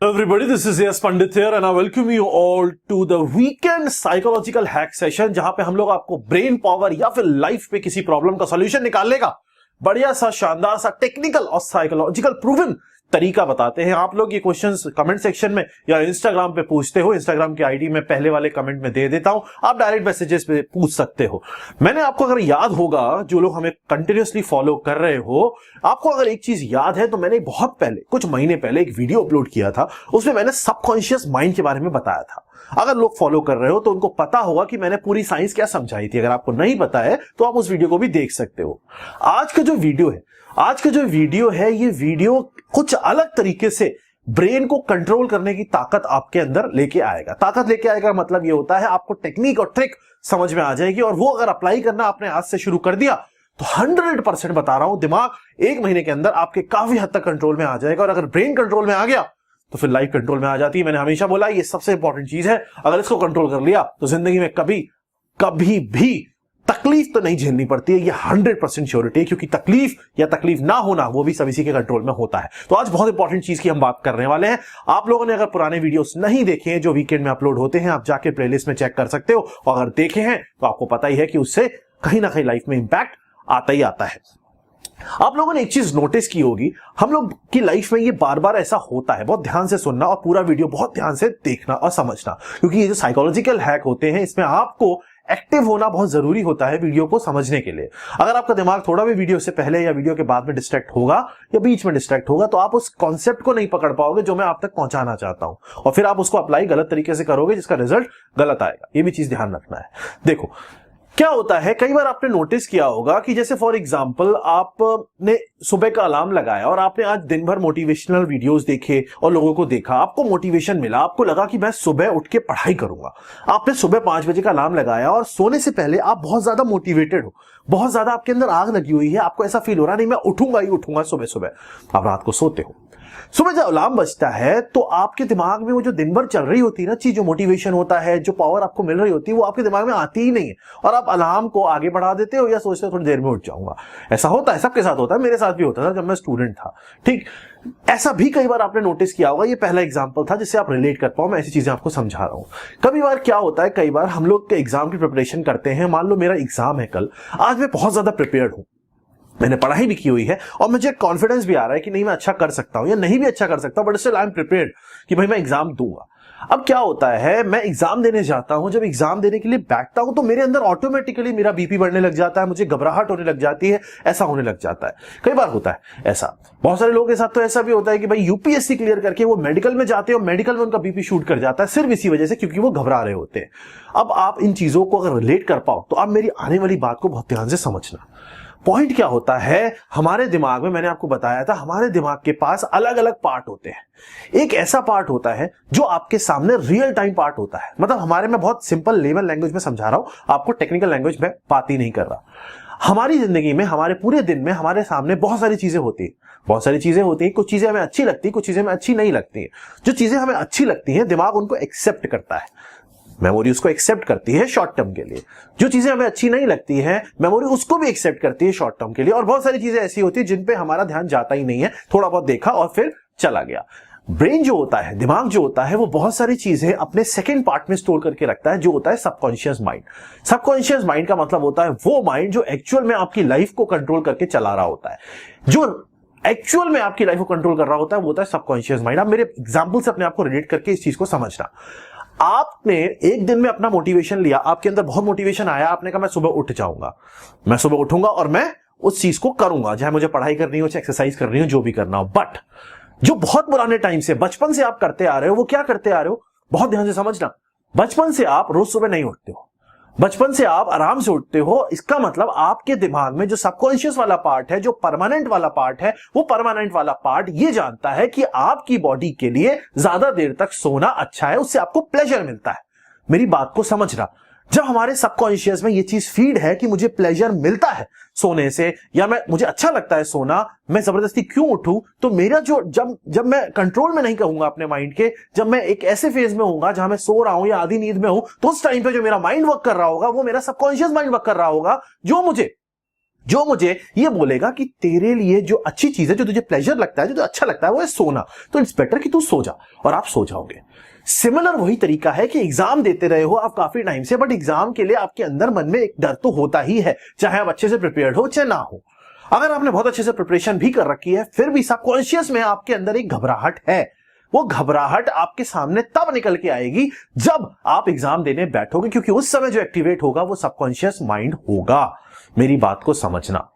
Hello everybody, this is Yes Pandit here and I welcome you all to the weekend psychological hack session जहां पे हम लोग आपको brain power या फिर लाइफ पे किसी प्रॉब्लम का सॉल्यूशन निकालने का बढ़िया सा शानदार सा टेक्निकल और साइकोलॉजिकल प्रूवन तरीका बताते हैं। आप लोग ये क्वेश्चंस कमेंट सेक्शन में या इंस्टाग्राम पे पूछते हो, इंस्टाग्राम की आईडी में पहले वाले कमेंट में दे देता हूं, आप डायरेक्ट मैसेजेस पे पूछ सकते हो। मैंने आपको अगर याद होगा, जो लोग हमें कंटिन्यूअसली फॉलो कर रहे हो, आपको अगर एक चीज याद है तो मैंने बहुत पहले कुछ महीने पहले एक वीडियो अपलोड किया था, उसमें मैंने सबकॉन्शियस माइंड के बारे में बताया था। अगर लोग फॉलो कर रहे हो तो उनको पता होगा कि मैंने पूरी साइंस क्या समझाई थी। अगर आपको नहीं पता है तो आप उस वीडियो को भी देख सकते हो। आज का जो वीडियो है ये वीडियो कुछ अलग तरीके से ब्रेन को कंट्रोल करने की ताकत आपके अंदर लेके आएगा। ताकत लेके आएगा मतलब ये होता है आपको टेक्निक और ट्रिक समझ में आ जाएगी, और वो अगर अप्लाई करना आपने आज से शुरू कर दिया तो 100% बता रहा हूं, दिमाग एक महीने के अंदर आपके काफी हद तक कंट्रोल में आ जाएगा। और अगर ब्रेन कंट्रोल में आ गया तो फिर लाइफ कंट्रोल में आ जाती है। मैंने हमेशा बोला ये सबसे इंपॉर्टेंट चीज है। अगर इसको कंट्रोल कर लिया तो जिंदगी में कभी भी तकलीफ तो नहीं झेलनी पड़ती है। ये 100% श्योरिटी है, क्योंकि तकलीफ या तकलीफ ना होना वो भी सभी के कंट्रोल में होता है। तो आज बहुत इंपॉर्टेंट चीज की हम बात करने वाले हैं। आप लोगों ने अगर पुराने वीडियोस नहीं देखे हैं जो वीकेंड में अपलोड होते हैं, आप जाके प्लेलिस्ट में चेक कर सकते हो, और अगर देखे हैं तो आपको पता ही है कि उससे कहीं ना कहीं लाइफ में इंपैक्ट आता ही आता है। आप लोगों ने एक चीज नोटिस की होगी, हम लोग की लाइफ में ये बार बार ऐसा होता है। बहुत ध्यान से सुनना और पूरा वीडियो बहुत ध्यान से देखना और समझना, क्योंकि ये जो साइकोलॉजिकल हैक होते हैं इसमें आपको एक्टिव होना बहुत जरूरी होता है वीडियो को समझने के लिए। अगर आपका दिमाग थोड़ा भी वीडियो से पहले या वीडियो के बाद में डिस्ट्रैक्ट होगा या बीच में डिस्ट्रैक्ट होगा तो आप उस कॉन्सेप्ट को नहीं पकड़ पाओगे जो मैं आप तक पहुंचाना चाहता हूं, और फिर आप उसको अप्लाई गलत तरीके से करोगे जिसका रिजल्ट गलत आएगा। ये भी चीज ध्यान रखना है। देखो क्या होता है, कई बार आपने नोटिस किया होगा कि जैसे फॉर एग्जांपल आपने सुबह का अलार्म लगाया और आपने आज दिन भर मोटिवेशनल वीडियोस देखे और लोगों को देखा, आपको मोटिवेशन मिला, आपको लगा कि मैं सुबह उठ के पढ़ाई करूंगा। आपने सुबह 5 बजे का अलार्म लगाया और सोने से पहले आप बहुत ज्यादा मोटिवेटेड हो, बहुत ज्यादा आपके अंदर आग लगी हुई है, आपको ऐसा फील हो रहा नहीं मैं उठूंगा ही उठूंगा सुबह सुबह। आप रात को सोते हो, सुबह जब अलार्म बजता है तो आपके दिमाग में वो जो दिन भर चल रही होती है ना चीज, जो मोटिवेशन होता है, जो पावर आपको मिल रही होती है, वो आपके दिमाग में आती ही नहीं है, और आप अलार्म को आगे बढ़ा देते हो या सोचते हो थोड़ी देर में उठ जाऊंगा। ऐसा होता है, सबके साथ होता है, मेरे साथ भी होता था जब मैं स्टूडेंट था। ठीक ऐसा भी कई बार आपने नोटिस किया होगा। ये पहला एग्जांपल था जिससे आप रिलेट कर पाओ, मैं ऐसी चीजें आपको समझा रहा हूं। कभी बार क्या होता है, कई बार हम लोग एग्जाम की प्रिपरेशन करते हैं। मान लो मेरा एग्जाम है कल, आज मैं बहुत ज्यादा प्रिपेयर्ड हूं, मैंने पढ़ाई भी की हुई है और मुझे कॉन्फिडेंस भी आ रहा है कि नहीं मैं अच्छा कर सकता हूं या नहीं भी अच्छा कर सकता हूं, but still I am prepared कि भाई मैं एग्जाम दूंगा। अब क्या होता है, मैं एग्जाम देने जाता हूं, जब एग्जाम देने के लिए बैठता हूं तो मेरे अंदर ऑटोमेटिकली मेरा बीपी बढ़ने लग जाता है, मुझे घबराहट होने लग जाती है, ऐसा होने लग जाता है। कई बार होता है ऐसा, बहुत सारे लोगों के साथ तो ऐसा भी होता है कि भाई यूपीएससी क्लियर करके वो मेडिकल में जाते हैं और मेडिकल में उनका बीपी शूट कर जाता है सिर्फ इसी वजह से क्योंकि वो घबरा रहे होते हैं। अब आप इन चीजों को अगर रिलेट कर पाओ तो आप मेरी आने वाली बात को बहुत ध्यान से समझना। पॉइंट क्या होता है, हमारे दिमाग में, मैंने आपको बताया था, हमारे दिमाग के पास अलग अलग पार्ट होते हैं। एक ऐसा पार्ट होता है जो आपके सामने रियल टाइम पार्ट होता है, मतलब हमारे में बहुत सिंपल लेवल लैंग्वेज में समझा रहा हूं, आपको टेक्निकल लैंग्वेज में बात ही नहीं कर रहा। हमारी जिंदगी में, हमारे पूरे दिन में हमारे सामने बहुत सारी चीजें होती है, बहुत सारी चीजें होती हैं। कुछ चीजें हमें अच्छी लगती है, कुछ चीजें हमें अच्छी नहीं लगती हैं। जो चीजें हमें अच्छी लगती हैं दिमाग उनको एक्सेप्ट करता है, मेमोरी उसको एक्सेप्ट करती है शॉर्ट टर्म के लिए। जो चीजें हमें अच्छी नहीं लगती हैं मेमोरी उसको भी एक्सेप्ट करती है शॉर्ट टर्म के लिए। और बहुत सारी चीजें ऐसी होती है जिन पे हमारा ध्यान जाता ही नहीं है, थोड़ा बहुत देखा और फिर चला गया। ब्रेन जो होता है, दिमाग जो होता है, वो बहुत सारी चीजें अपने सेकंड पार्ट में स्टोर करके रखता है, जो होता है सबकॉन्शियस माइंड। सबकॉन्शियस माइंड का मतलब होता है वो माइंड जो एक्चुअल में आपकी लाइफ को कंट्रोल करके चला रहा होता है। जो एक्चुअल में आपकी लाइफ को कंट्रोल कर रहा होता है वो होता है सबकॉन्शियस माइंड। आप मेरे एग्जांपल से अपने आप को रिलेट करके इस चीज को समझना। आपने एक दिन में अपना मोटिवेशन लिया, आपके अंदर बहुत मोटिवेशन आया, आपने कहा मैं सुबह उठ जाऊंगा, मैं सुबह उठूंगा और मैं उस चीज को करूंगा, चाहे मुझे पढ़ाई करनी हो, चाहे एक्सरसाइज करनी हो, जो भी करना हो। बट जो बहुत पुराने टाइम से, बचपन से आप करते आ रहे हो, वो क्या करते आ रहे हो, बहुत ध्यान से समझना। बचपन से आप रोज सुबह नहीं उठते हो, बचपन से आप आराम से उठते हो। इसका मतलब आपके दिमाग में जो सबकॉन्शियस वाला पार्ट है, जो परमानेंट वाला पार्ट है, वो परमानेंट वाला पार्ट ये जानता है कि आपकी बॉडी के लिए ज्यादा देर तक सोना अच्छा है, उससे आपको प्लेजर मिलता है। मेरी बात को समझना। जब हमारे सबकॉन्शियस में ये चीज फीड है कि मुझे प्लेजर मिलता है सोने से, या मुझे अच्छा लगता है सोना, मैं जबरदस्ती क्यों उठूं, तो मेरा जो जब मैं कंट्रोल में नहीं कहूंगा अपने माइंड के, जब मैं एक ऐसे फेज में होऊंगा जहां मैं सो रहा हूं या आधी नींद में हूं, तो उस टाइम पे जो मेरा माइंड वर्क कर रहा होगा वो मेरा सबकॉन्शियस माइंड वर्क कर रहा होगा, जो मुझे जो मुझे ये बोलेगा कि तेरे लिए जो अच्छी चीज है, जो तुझे प्लेजर लगता है, जो तुझे अच्छा लगता है, वो है सोना, तो इट्स बेटर कि तू सो जा, और आप सो जाओगे। सिमिलर वही तरीका है कि एग्जाम देते रहे हो आप काफी टाइम से, बट एग्जाम के लिए आपके अंदर मन में एक डर तो होता ही है, चाहे आप अच्छे से प्रिपेयर्ड हो चाहे ना हो। अगर आपने बहुत अच्छे से प्रिपरेशन भी कर रखी है, फिर भी सबकॉन्शियस में आपके अंदर एक घबराहट है। वो घबराहट आपके सामने तब निकल के आएगी जब आप एग्जाम देने बैठोगे, क्योंकि उस समय जो एक्टिवेट होगा वो सबकॉन्शियस माइंड होगा। मेरी बात को समझना,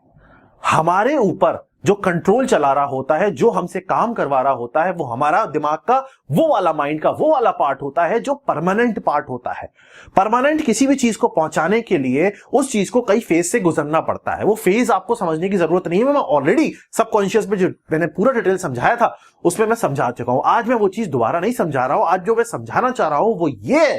हमारे ऊपर जो कंट्रोल चला रहा होता है, जो हमसे काम करवा रहा होता है, वो हमारा दिमाग का वो वाला, माइंड का वो वाला पार्ट होता है जो परमानेंट पार्ट होता है। परमानेंट किसी भी चीज को पहुंचाने के लिए उस चीज को कई फेज से गुजरना पड़ता है। वो फेज आपको समझने की जरूरत नहीं है, मैं ऑलरेडी सबकॉन्शियस में जो मैंने पूरा डिटेल समझाया था उसमें मैं समझा चुका हूं। आज मैं वो चीज दोबारा नहीं समझा रहा हूं। आज जो मैं समझाना चाह रहा हूं वो ये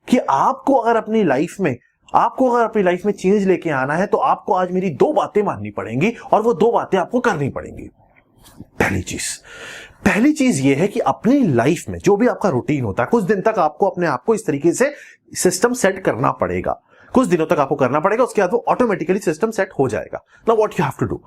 कि आपको अगर अपनी लाइफ में चेंज लेके आना है, तो आपको आज मेरी दो बातें माननी पड़ेंगी, और वो दो बातें आपको करनी पड़ेंगी। पहली चीज ये है कि अपनी लाइफ में जो भी आपका रूटीन होता है, कुछ दिन तक आपको अपने आप को इस तरीके से सिस्टम सेट करना पड़ेगा। कुछ दिनों तक आपको करना पड़ेगा, उसके बाद वो ऑटोमेटिकली सिस्टम सेट हो जाएगा। Now what you have to do,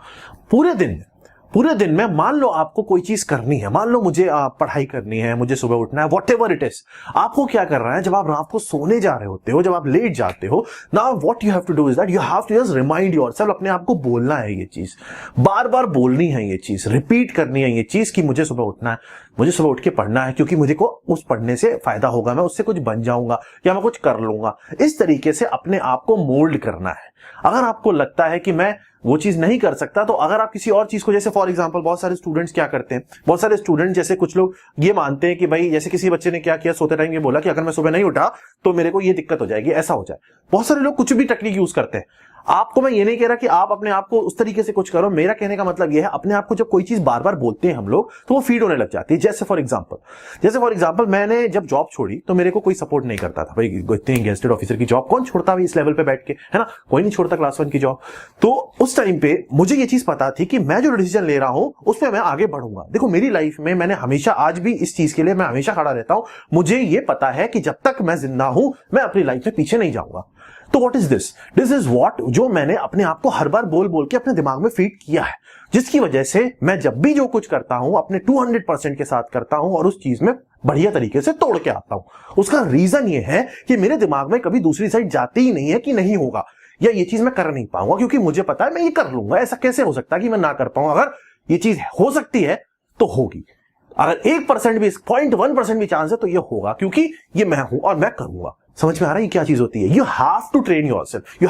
पूरे दिन में मान लो आपको कोई चीज करनी है, मान लो मुझे पढ़ाई करनी है, मुझे सुबह उठना है, वॉट एवर इट इज, आपको क्या करना है, जब आप रात को सोने जा रहे होते हो, जब आप लेट जाते हो, now what you have to do is that you have to just remind yourself, अपने आप को बोलना है ये चीज, बार बार बोलनी है ये चीज, रिपीट करनी है ये चीज कि मुझे सुबह उठना है, मुझे सुबह उठ के पढ़ना है, क्योंकि मुझे को उस पढ़ने से फायदा होगा, मैं उससे कुछ बन जाऊंगा या मैं कुछ कर लूंगा। इस तरीके से अपने आप को मोल्ड करना है। अगर आपको लगता है कि मैं वो चीज नहीं कर सकता, तो अगर आप किसी और चीज को, जैसे फॉर एग्जांपल बहुत सारे स्टूडेंट्स क्या करते हैं, बहुत सारे स्टूडेंट जैसे कुछ लोग ये मानते हैं कि भाई, जैसे किसी बच्चे ने क्या किया, सोते टाइम ये बोला कि अगर मैं सुबह नहीं उठा तो मेरे को ये दिक्कत हो जाएगी, ऐसा हो जाए। बहुत सारे लोग कुछ भी टेक्निक यूज करते हैं। आपको मैं ये नहीं कह रहा कि आप अपने आप को उस तरीके से कुछ करो, मेरा कहने का मतलब ये है, अपने आप को जब कोई चीज बार बार बोलते हैं हम लोग, तो वो फीड होने लग जाती है। जैसे फॉर एग्जांपल मैंने जब जॉब छोड़ी तो मेरे को कोई सपोर्ट नहीं करता था। भाई इतने गैजेटेड ऑफिसर की जॉब कौन छोड़ता है इस लेवल पे बैठ के, है ना, कोई नहीं छोड़ता क्लास 1 की जॉब। तो उस टाइम पे मुझे ये चीज पता थी कि मैं जो डिसीजन ले रहा हूं उसमें मैं आगे बढ़ूंगा। देखो मेरी लाइफ में मैंने हमेशा, आज भी इस चीज के लिए मैं हमेशा खड़ा रहता हूं। मुझे ये पता है कि जब तक मैं जिंदा हूं, मैं अपनी लाइफ में पीछे नहीं जाऊंगा। तो what is this is what, जो मैंने अपने आप को हर बार बोल बोल के अपने दिमाग में फीड किया है, जिसकी वजह से मैं जब भी जो कुछ करता हूं अपने 200% के साथ करता हूं और उस चीज में बढ़िया तरीके से तोड़ के आता हूं। उसका रीजन ये है कि मेरे दिमाग में कभी दूसरी साइड जाती ही नहीं है कि नहीं होगा या ये चीज मैं कर नहीं पाऊंगा, क्योंकि मुझे पता है मैं ये कर लूंगा। ऐसा कैसे हो सकता है कि मैं ना कर पाऊं? अगर ये चीज हो सकती है तो होगी, अगर 1% भी, 0.1% भी चांस है तो ये होगा, क्योंकि ये मैं हूं और मैं करूंगा। समझ में आ रहा है ये क्या चीज होती है? You have to train yourself, you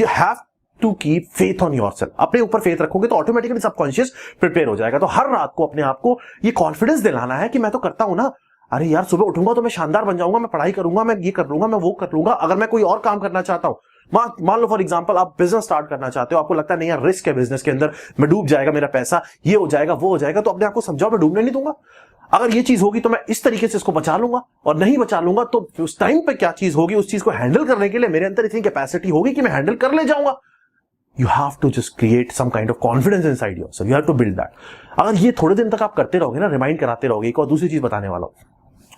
have to keep faith on yourself. अपने ऊपर फेथ रखोगे तो ऑटोमेटिकली सबकॉन्शियस प्रिपेयर हो जाएगा। तो हर रात को अपने आप को ये कॉन्फिडेंस दिलाना है कि मैं तो करता हूं ना, अरे यार सुबह उठूंगा तो मैं शानदार बन जाऊंगा, मैं पढ़ाई करूंगा, मैं ये कर लूंगा, मैं वो कर लूंगा। अगर मैं कोई और काम करना चाहता हूं, मान लो फॉर एग्जांपल आप बिजनेस स्टार्ट करना चाहते हो, आपको लगता है नहीं यार रिस्क है बिजनेस के अंदर, मैं डूब जाएगा मेरा पैसा, ये हो जाएगा वो हो जाएगा, तो अपने आप को समझाओ मैं डूबने नहीं दूंगा। अगर ये चीज होगी तो मैं इस तरीके से इसको बचा लूंगा, और नहीं बचा लूंगा तो उस टाइम पे क्या चीज होगी, उस चीज को हैंडल करने के लिए मेरे अंदर इतनी कैपेसिटी होगी कि मैं हैंडल कर ले जाऊंगा। You have to just create some kind of confidence inside yourself, you have to build that. अगर ये थोड़े दिन तक आप करते रहोगे ना, रिमाइंड कराते रहोगे, एक और दूसरी चीज बताने वाला हूं,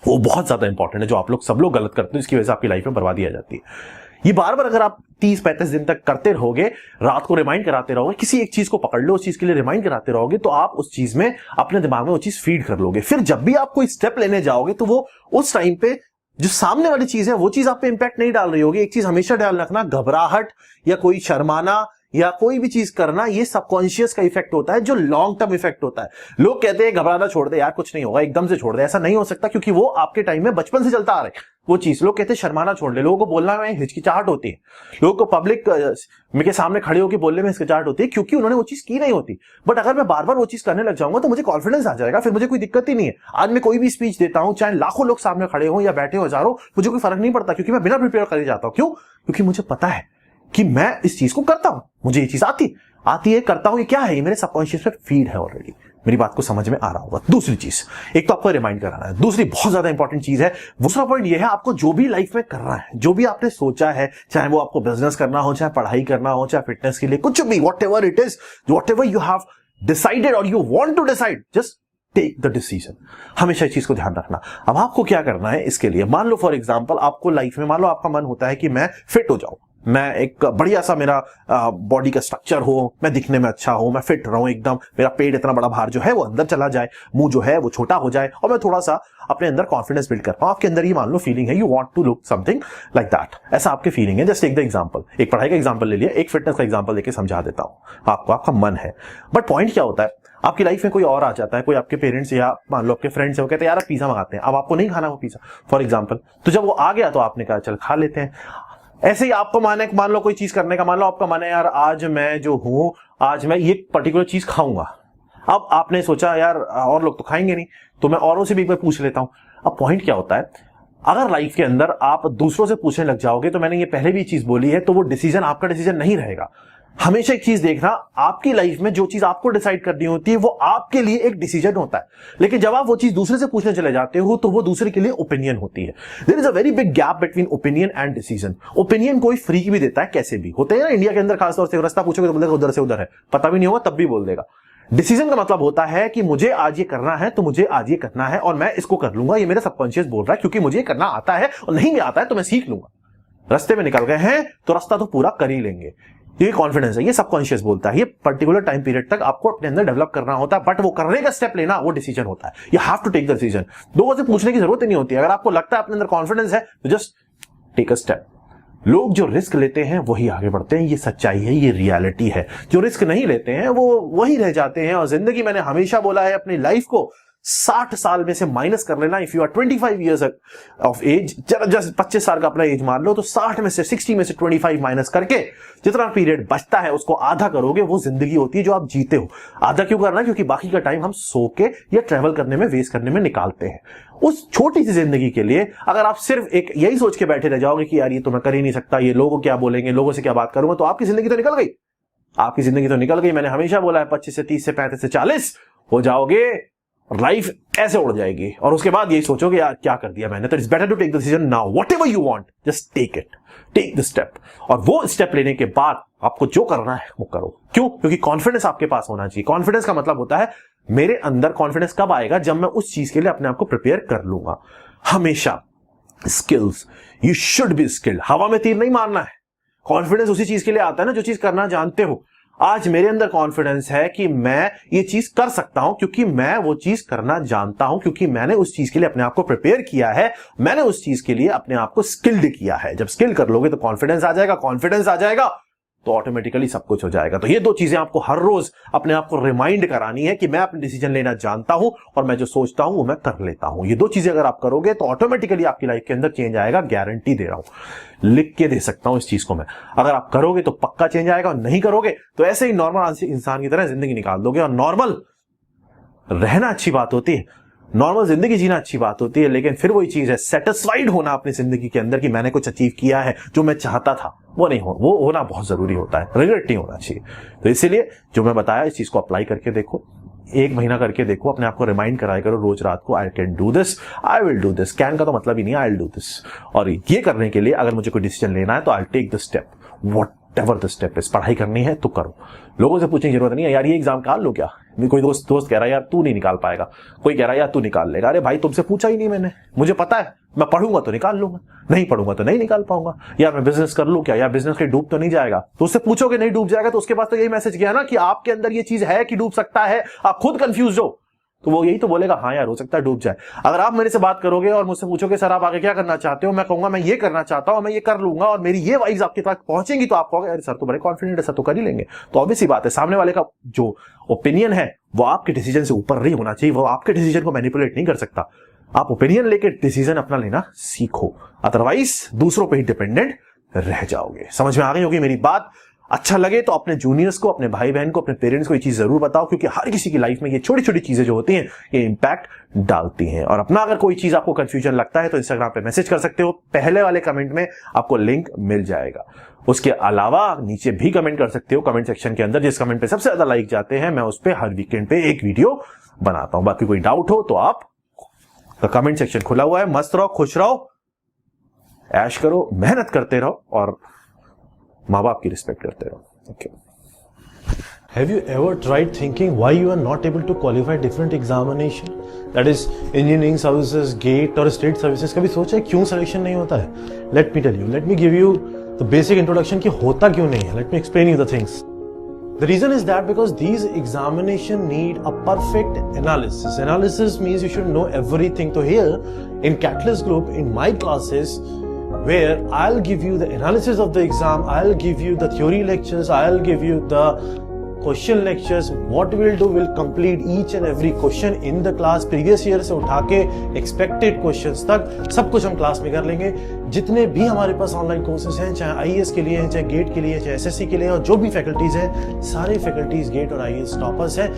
वो बहुत ज्यादा इंपॉर्टेंट है, जो आप लोग सब लोग गलत करते हो, इसकी वजह से आपकी लाइफ में बर्बादी आ जाती है। ये बार बार अगर आप 30-35 दिन तक करते रहोगे, रात को रिमाइंड कराते रहोगे, किसी एक चीज को पकड़ लो, उस चीज के लिए रिमाइंड कराते रहोगे, तो आप उस चीज में अपने दिमाग में वो चीज फीड कर लोगे। फिर जब भी आप कोई स्टेप लेने जाओगे तो वो उस टाइम पे जो सामने वाली चीज है वो चीज आप पे इंपैक्ट नहीं डाल रही होगी। एक चीज हमेशा ध्यान रखना, घबराहट या कोई शर्माना या कोई भी चीज करना, ये सबकॉन्शियस का इफेक्ट होता है, जो लॉन्ग टर्म इफेक्ट होता है। लोग कहते हैं घबराना छोड़ दे यार, कुछ नहीं होगा, एकदम से छोड़ दे, ऐसा नहीं हो सकता, क्योंकि वो आपके टाइम में बचपन से चलता आ रहा है वो चीज। लोग कहते हैं शर्माना छोड़ ले, लोगों को बोलना में हिचकिचाहट होती है, लोगों को पब्लिक के सामने खड़े होकर बोलने में हिचकिचाहट होती है, क्योंकि उन्होंने वो चीज की नहीं होती। बट अगर मैं बार बार वो चीज करने लग जाऊंगा तो मुझे कॉन्फिडेंस आ जाएगा, फिर मुझे कोई दिक्कत ही नहीं है। आज मैं कोई भी स्पीच देता हूं, चाहे लाखों लोग सामने खड़े हो या बैठे हो हजारों, मुझे कोई फर्क नहीं पड़ता, क्योंकि मैं बिना प्रिपेयर करे जाता हूं। क्यों? क्योंकि मुझे पता है कि मैं इस चीज को करता हूं, मुझे ये चीज आती है, करता हूं। ये क्या है? ये मेरे सबकॉन्शियस में फीड है ऑलरेडी। मेरी बात को समझ में आ रहा होगा। दूसरी चीज, एक तो आपको रिमाइंड कराना है, दूसरी बहुत ज्यादा इंपॉर्टेंट चीज है, दूसरा पॉइंट ये है, आपको जो भी लाइफ में करना है, जो भी आपने सोचा है, चाहे वो आपको बिजनेस करना हो, चाहे पढ़ाई करना हो, चाहे फिटनेस के लिए कुछ भी, whatever it is, whatever you have decided और you want to decide, just take the decision. हमेशा इस चीज को ध्यान रखना। अब आपको क्या करना है इसके लिए, मान लो फॉर एग्जांपल आपको लाइफ में, मान लो आपका मन होता है कि मैं फिट हो जाऊं, मैं एक बढ़िया सा मेरा बॉडी का स्ट्रक्चर हो, मैं दिखने में अच्छा हूं, मैं फिट रहूं एकदम, मेरा पेट इतना बड़ा भार जो है वो अंदर चला जाए, मुंह जो है वो छोटा हो जाए और मैं थोड़ा सा अपने अंदर कॉन्फिडेंस बिल्ड कर पाऊं। आपके अंदर ये मान लो फीलिंग है, you want to look something like that, ऐसा आपकी फीलिंग है। जस्ट टेक द एग्जांपल, एक पढ़ाई का एग्जांपल ले लिया, एक फिटनेस का एग्जांपल लेके समझा देता हूं आपको। आपका मन है, बट पॉइंट क्या होता है, आपकी लाइफ में कोई और आ जाता है, कोई आपके पेरेंट्स या मान लो आपके फ्रेंड्स है, वो कहते हैं यार पिज्जा मंगाते हैं, अब आपको नहीं खाना वो पिज्जा फॉर एग्जांपल, तो जब वो आ गया तो आपने कहा चल खा लेते हैं। ऐसे ही आपको मान लो कोई चीज करने का, मान लो आपका मन है यार आज मैं जो हूं, आज मैं ये पर्टिकुलर चीज खाऊंगा। अब आपने सोचा यार और लोग तो खाएंगे नहीं, तो मैं औरों से भी एक बार पूछ लेता हूं। अब पॉइंट क्या होता है, अगर लाइफ के अंदर आप दूसरों से पूछने लग जाओगे, तो मैंने ये पहले भी चीज बोली है, तो वो डिसीजन आपका डिसीजन नहीं रहेगा। हमेशा एक चीज देखना, आपकी लाइफ में जो चीज आपको डिसाइड करनी होती है वो आपके लिए एक डिसीजन होता है, लेकिन जब आप वो चीज दूसरे से पूछने चले जाते हो तो वो दूसरे के लिए ओपिनियन होती है। There is a very big gap between opinion and decision. Opinion कोई फ्री भी देता है, कैसे भी होते हैं ना इंडिया के अंदर, खासतौर से रास्ता पूछोगे तो बोलेगा उधर से उधर है, पता भी नहीं होगा तब भी बोल देगा। डिसीजन का मतलब होता है कि मुझे आज ये करना है तो मुझे आज ये करना है और मैं इसको कर लूंगा, ये मेरा सबकॉन्शियस बोल रहा है, क्योंकि मुझे करना आता है और नहीं भी आता है तो मैं सीख लूंगा। रास्ते में निकल गए हैं तो रास्ता तो पूरा कर ही लेंगे, ये कॉन्फिडेंस है, ये सबकॉन्शियस बोलता है। ये पर्टिकुलर टाइम पीरियड तक आपको अपने अंदर डेवलप करना होता है, बट वो करने का स्टेप लेना वो डिसीजन होता है। You have to take the decision. लोगों से पूछने की जरूरत ही नहीं होती। अगर आपको लगता है अपने अंदर कॉन्फिडेंस है तो जस्ट टेक अ स्टेप। लोग जो रिस्क लेते हैं वही आगे बढ़ते हैं, ये सच्चाई है, ये रियलिटी है। जो रिस्क नहीं लेते हैं वो वही रह जाते हैं। और जिंदगी, मैंने हमेशा बोला है, अपनी लाइफ को 60 साल में से माइनस कर लेना। If you are 25 years of age, just 25 साल का अपना एज मान लो, तो 60 में से 25 माइनस करके जितना पीरियड बचता है उसको आधा करोगे, वो जिंदगी होती है जो आप जीते हो। आधा क्यों करना? क्योंकि बाकी का टाइम हम सो के या ट्रेवल करने में, वेस्ट करने में निकालते हैं। उस छोटी सी जिंदगी के लिए अगर आप सिर्फ एक यही सोच के बैठे रह जाओगे कि यार ये तो मैं कर ही नहीं सकता, ये लोग क्या बोलेंगे, लोगों से क्या बात करूंगा, तो आपकी जिंदगी तो निकल गई। आपकी जिंदगी तो निकल गई। मैंने हमेशा बोला है 25 से 30 से 35 से 40 हो जाओगे, लाइफ ऐसे उड़ जाएगी और उसके बाद यही सोचोगे यार क्या कर दिया मैंने। तो it's better to take the decision now, whatever you want, just take it, take the step. और वो स्टेप लेने के बाद आपको जो करना है वो करो। क्यों? क्योंकि कॉन्फिडेंस आपके पास होना चाहिए। कॉन्फिडेंस का मतलब होता है मेरे अंदर कॉन्फिडेंस कब आएगा? जब मैं उस चीज के लिए अपने आप को प्रिपेयर कर लूंगा। हमेशा skills, you should be skilled. हवा में तीर नहीं मारना है। कॉन्फिडेंस उसी चीज के लिए आता है ना जो चीज करना जानते हो। आज मेरे अंदर कॉन्फिडेंस है कि मैं ये चीज कर सकता हूं क्योंकि मैं वो चीज करना जानता हूं, क्योंकि मैंने उस चीज के लिए अपने आप को प्रिपेयर किया है, मैंने उस चीज के लिए अपने आप को स्किल्ड किया है। जब स्किल कर लोगे तो कॉन्फिडेंस आ जाएगा, कॉन्फिडेंस आ जाएगा तो ऑटोमेटिकली सब कुछ हो जाएगा। तो ये दो चीजें आपको हर रोज अपने आप को रिमाइंड करानी है कि मैं अपने डिसीजन लेना जानता हूं और मैं जो सोचता हूं वो मैं कर लेता हूं। ये दो चीजें अगर आप करोगे तो ऑटोमेटिकली आपकी लाइफ के अंदर चेंज आएगा, गारंटी दे रहा हूं, लिख के दे सकता हूं इस चीज को मैं। अगर आप करोगे तो पक्का चेंज आएगा और नहीं करोगे तो ऐसे ही नॉर्मल इंसान की तरह जिंदगी निकाल दोगे। और नॉर्मल रहना अच्छी बात होती है, नॉर्मल जिंदगी जीना अच्छी बात होती है, लेकिन फिर वही चीज है सेटिस्फाइड होना अपनी जिंदगी के अंदर कि मैंने कुछ अचीव किया है, जो मैं चाहता था वो नहीं हो, वो होना बहुत जरूरी होता है। रिग्रेट नहीं होना चाहिए। तो इसीलिए जो मैं बताया इस चीज को अप्लाई करके देखो, 1 महीना करके देखो, अपने आप को रिमाइंड कराया करो रोज रात को, I can do this, I will do this. Can का तो मतलब ही नहीं, आई विल डू दिस। और ये करने के लिए अगर मुझे कोई डिसीजन लेना है तो I take the step, whatever the step is. पढ़ाई करनी है तो करो, लोगों से पूछने की जरूरत नहीं है यार ये एग्जाम निकाल लो क्या। कोई दोस्त कह रहा है यार तू नहीं निकाल पाएगा, कोई कह रहा है यार तू निकाल लेगा। अरे भाई तुमसे पूछा ही नहीं मैंने, मुझे पता है मैं पढ़ूंगा तो निकाल लूंगा, नहीं पढ़ूंगा तो नहीं निकाल पाऊंगा। यार मैं बिजनेस कर लूं क्या, यार बिजनेस के डूब तो नहीं जाएगा। तो उससे पूछोगे नहीं डूब जाएगा तो उसके पास तो यही मैसेज गया ना कि आपके अंदर ये चीज है कि डूब सकता है, आप खुद कंफ्यूज हो तो वो यही तो बोलेगा हाँ यार हो सकता है डूब जाए। अगर आप मेरे से बात करोगे और मुझसे पूछोगे सर आप आगे क्या करना चाहते हो, मैं कहूंगा मैं ये करना चाहता हूं, मैं ये कर लूंगा, और मेरी ये वाइब्स आपके पास पहुंचेंगी तो आप कहोगे अरे सर तो बड़े कॉन्फिडेंट है, सर तो कर ही लेंगे। तो ऑब्वियस सी बात है सामने वाले का जो ओपिनियन है वो आपके डिसीजन से ऊपर नहीं होना चाहिए, वो आपके डिसीजन को मैनिपुलेट नहीं कर सकता। आप ओपिनियन लेके डिसीजन अपना लेना सीखो, अदरवाइज दूसरों पे ही डिपेंडेंट रह जाओगे। समझ में आ गई होगी मेरी बात। अच्छा लगे तो अपने जूनियर्स को, अपने भाई बहन को, अपने पेरेंट्स को ये चीज जरूर बताओ, क्योंकि हर किसी की लाइफ में ये छोटी छोटी चीजें जो होती हैं ये इंपैक्ट डालती हैं। और अपना अगर कोई चीज आपको कंफ्यूजन लगता है तो इंस्टाग्राम पे मैसेज कर सकते हो, पहले वाले कमेंट में आपको लिंक मिल जाएगा। उसके अलावा नीचे भी कमेंट कर सकते हो कमेंट सेक्शन के अंदर, जिस कमेंट पे सबसे ज्यादा लाइक जाते हैं मैं उस पर हर वीकेंड पे एक वीडियो बनाता हूं। बाकी कोई डाउट हो तो आप कमेंट सेक्शन खुला हुआ है। मस्त रहो, खुश रहो, ऐश करो, मेहनत करते रहो और माँ बाप की रिस्पेक्ट करते रहो। Okay. Have you ever tried thinking why you are not able to qualify different examination? That is engineering services, GATE और स्टेट सर्विसेज, कभी सोचा है क्यों सिलेक्शन नहीं होता है? Let me tell you, let me give you the basic introduction कि होता क्यों नहीं है. Let me explain you the things. The reason is that because these examination need a perfect analysis. Analysis means you should know everything. So here in Catalyst Group, in my classes, where I'll give you the analysis of the exam, I'll give you the theory lectures, I'll give you the question lectures. What we'll do, we'll complete each and every question in the class. Previous year से उठा के expected questions तक सब कुछ हम class में कर लेंगे. जितने भी हमारे पास ऑनलाइन कोर्सेज हैं, चाहे आईएएस के लिए हैं, चाहे गेट के लिए हैं, चाहे एसएससी के लिए, और जो भी फैकल्टीज हैं, सारे फैकल्टीज गेट और आईएएस टॉपर्स हैं.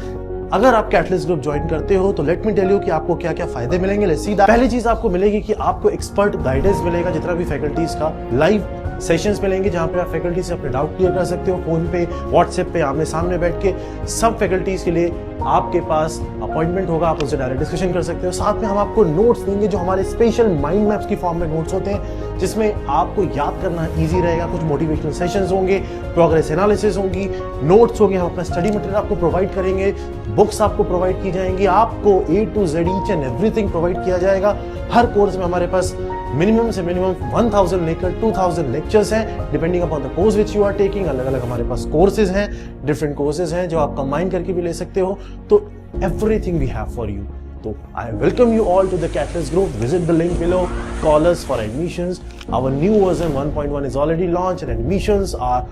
अगर आप कैटलिस्ट ग्रुप ज्वाइन करते हो तो लेट मी टेल यू कि आपको क्या क्या फायदे मिलेंगे. Let's see that. पहली चीज आपको मिलेगी कि आपको एक्सपर्ट गाइडेंस मिलेगा. जितना भी फैकल्टीज का लाइव सेशंस मिलेंगे जहां पे आप फैकल्टी से अपने डाउट क्लियर कर सकते हो, फोन पे, व्हाट्सएप पे, आमने सामने बैठ के. सब फैकल्टीज के लिए आपके पास अपॉइंटमेंट होगा, आप उनसे डायरेक्ट डिस्कशन कर सकते हो. साथ में हम आपको नोट्स देंगे जो हमारे स्पेशल माइंड मैप्स की फॉर्म में नोट्स होते हैं, जिसमें आपको याद करना ईजी रहेगा. कुछ मोटिवेशनल सेशंस होंगे, प्रोग्रेस एनालिसिस होंगी, नोट्स होंगे, हम अपना स्टडी मटेरियल आपको प्रोवाइड करेंगे, बुक्स आपको प्रोवाइड की जाएंगी, आपको A to Z each and everything provide किया जाएगा. हर कोर्स में हमारे पास मिनिमम से मिनिमम 1000 लेकर 2000 लेक्चर्स हैं, depending upon the course which you are taking. अलग अलग हमारे पास कोर्सेज हैं, डिफरेंट कोर्सेज हैं जो आप कंबाइन करके भी ले सकते हो. तो everything we have for you. So I welcome you all to the Catalyst Group. Visit the link below. Call us for admissions. Our new version 1.1 is already launched and admissions are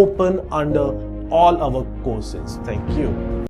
open under all our courses. Thank you.